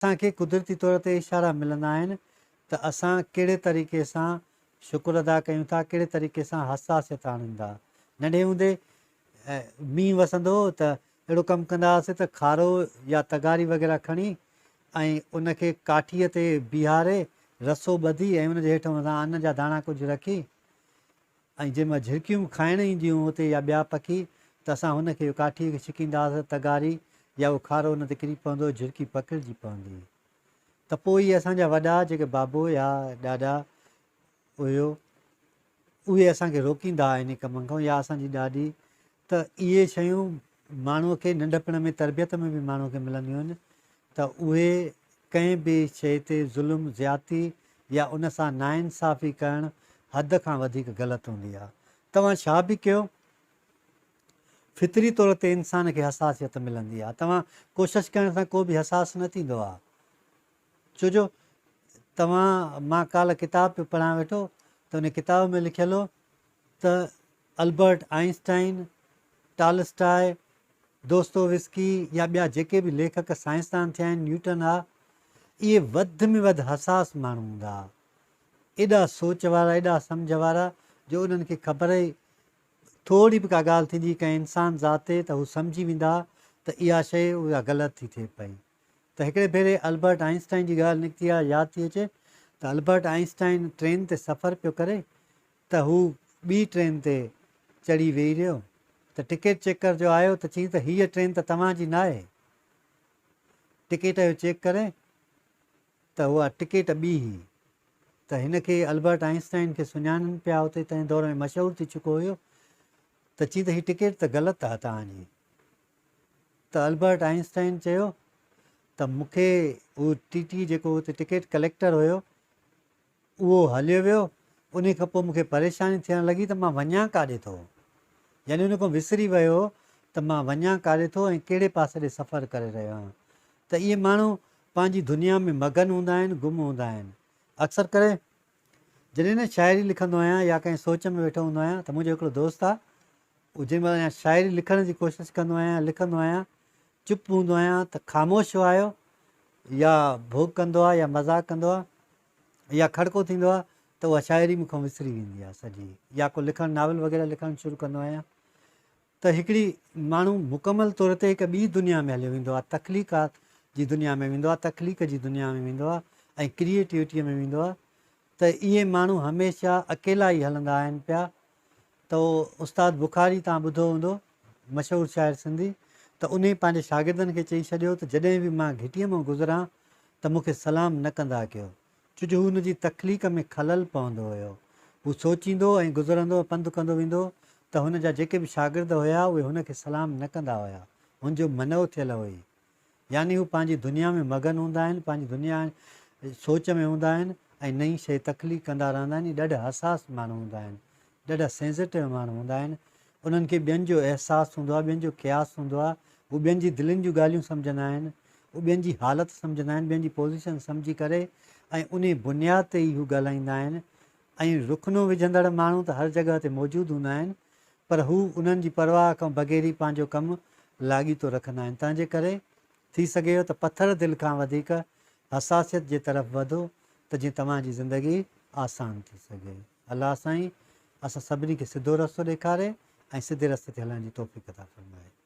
असांखे कुदरती तौर ते इशारा मिलंदा आहिनि त असां कहिड़े तरीक़े सां शुक्र अदा कयूं था, कहिड़े तरीक़े सां हसासियत आणीनि था। नंढे हूंदे मींहुं वसंदो हो त अहिड़ो कमु कंदा हुआसीं त खारो या तगारी वग़ैरह खणी ऐं उनखे काठीअ ते बीहारे रसो ॿधी ऐं उनजे हेठि मथां अन्न जा दाणा कुझु रखी ऐं जंहिंमहिल झिरकियूं खाइण ईंदियूं हुते या ॿिया पखी त असां हुनखे काठीअ खे छिकींदा हुआसीं तगारी या उहो खारो हुन ते किरी पवंदो, झिरकी पकिड़िजी पवंदी। त पोइ इहे असांजा वॾा जेके बाबो या ॾाॾा हुयो उहे असांखे रोकींदा हुआ इन कम खां, या असांजी ॾाॾी। त इहे शयूं माण्हूअ खे नंढपण में तरबियत में बि माण्हूअ खे मिलंदियूं आहिनि त उहे कंहिं बि शइ ते ज़ुल्म ज़्याती या उन सां नाइंसाफ़ी करणु हद खां वधीक ग़लति हूंदी आहे। तव्हां छा बि कयो, फितरी तौर ते इंसान खे हसासियत मिलंदी आहे। तव्हां कोशिशि करण सां को बि हसास न थींदो आहे। छो जो मां काल्ह किताब पियो पढ़ां वेठो त उन किताब में लिखियलु हो त अल्बर्ट आइंस्टाइन, टॉलस्टॉय, दोस्तोविस्की या ॿिया जेके बि लेखक साइंसदान थिया आहिनि, न्यूटन आहे, इहे वधि में वधि हसास माण्हू हूंदा हुआ। एॾा सोच वारा, एॾा सम्झ वारा जो उन्हनि खे ख़बर ई थोरी बि का ॻाल्हि थींदी कंहिं इंसान ज़ात ते त हू सम्झी वेंदा त इहा शइ उहा ग़लति थी थिए पई। त हिकिड़े भेरे अल्बर्ट आइंस्टाइन जी ॻाल्हि निकिती आहे, यादि थी अचे त अल्बर्ट आइंस्टाइन ट्रेन ते सफ़रु पियो करे त हू ॿी ट्रेन ते चढ़ी वेही रहियो त टिकट चेकर जो आयो त चयईं त हीअ ट्रेन त तव्हांजी न आहे। टिकट जो चेक करे त उहा टिकट ॿी हुई। त हिनखे अल्बर्ट आइंस्टाइन खे सुञाणनि पिया हुते, तंहिं दौर में मशहूरु थी चुको हुयो, त चई त हीअ टिकट त ग़लति आहे तव्हांजी। त अल्बर्ट आइंस्टाइन चयो त मूंखे उहो टीटी जेको हुते टिकट कलेक्टर हुयो उहो हलियो वियो, उन खां पोइ मूंखे परेशानी थियणु लॻी त मां वञा काॾे थो, यानी उन खां विसरी वियो त मां वञा काॾे थो ऐं कहिड़े पासे ॾे सफ़रु करे रहियो आहियां। त इहे माण्हू पंहिंजी दुनिया में मगन हूंदा आहिनि, गुम हूंदा आहिनि। अक्सर करे जॾहिं न शाइरी लिखंदो आहियां या कंहिं सोच में वेठो हूंदो आहियां त मुंहिंजो हिकिड़ो दोस्त आहे, उहो जंहिंमहिल अञा शाइरी लिखण जी कोशिशि कंदो आहियां, लिखंदो आहियां, चुप हूंदो आहियां त ख़ामोश आहियो या भोग कंदो आहे या मज़ाक़ कंदो आहे या खड़को थींदो आहे त उहा शाइरी मूंखां विसरी वेंदी आहे सॼी, या को लिखणु नावल वग़ैरह लिखणु शुरू कंदो आहियां त हिकिड़ी माण्हू मुकमल तौर ते हिकु ॿी दुनिया में हलियो वेंदो आहे, तख़लीक़ात जी दुनिया में वेंदो आहे, तख़लीक़ जी दुनिया में वेंदो आहे ऐं क्रिएटिविटीअ में वेंदो आहे। त इहे माण्हू हमेशह अकेला ई हलंदा आहिनि पिया। त उस्ताद बुखारी तव्हां ॿुधो हूंदो, मशहूरु शाइर सिंधी, त उन पंहिंजे शागिर्दनि खे चई छॾियो त जॾहिं बि मां घिटीअ मां गुज़रां त मूंखे सलाम न कंदा कयो, छो जो हू हुनजी तख़लीक़ में खलल पवंदो हुयो। हू सोचींदो ऐं गुज़रंदो, पंधु कंदो वेंदो त हुन जा जेके बि शागिर्द हुया उहे हुनखे सलाम न कंदा हुया, हुनजो मनउ थियल हुई। यानी हू पंहिंजी दुनिया में मगन हूंदा आहिनि, पंहिंजी दुनिया सोच में हूंदा आहिनि ऐं नई शइ तख़लीक़ कंदा रहंदा आहिनि। ॾाढा हसास माण्हू हूंदा आहिनि, ॾाढा सेंसिटिव माण्हू हूंदा आहिनि। उन्हनि खे ॿियनि जो अहसासु हूंदो आहे, ॿियनि जो क़यास हूंदो आहे, हू ॿियनि जी दिलनि जूं ॻाल्हियूं सम्झंदा आहिनि, हू ॿियनि जी हालति सम्झंदा आहिनि, ॿियनि जी पोज़ीशन सम्झी करे ऐं उन बुनियाद ते ई हू ॻाल्हाईंदा आहिनि। ऐं रुखनो विझंदड़ माण्हू त हर जॻह ते मौजूदु हूंदा आहिनि, पर हू उन्हनि जी परवाह खां बग़ैर ई पंहिंजो कमु लाॻीतो रखंदा आहिनि। तंहिंजे करे थी सघेव त पथर दिलि खां वधीक हसासियत जे तरफ़ वधो त जीअं तव्हांजी ज़िंदगी आसान थी सघे। अलाह साईं असां सभिनी खे सिधो रस्तो ॾेखारे ऐं सिधे रस्ते ते हलण जी तौफ़ीक़ अता फ़रमाए।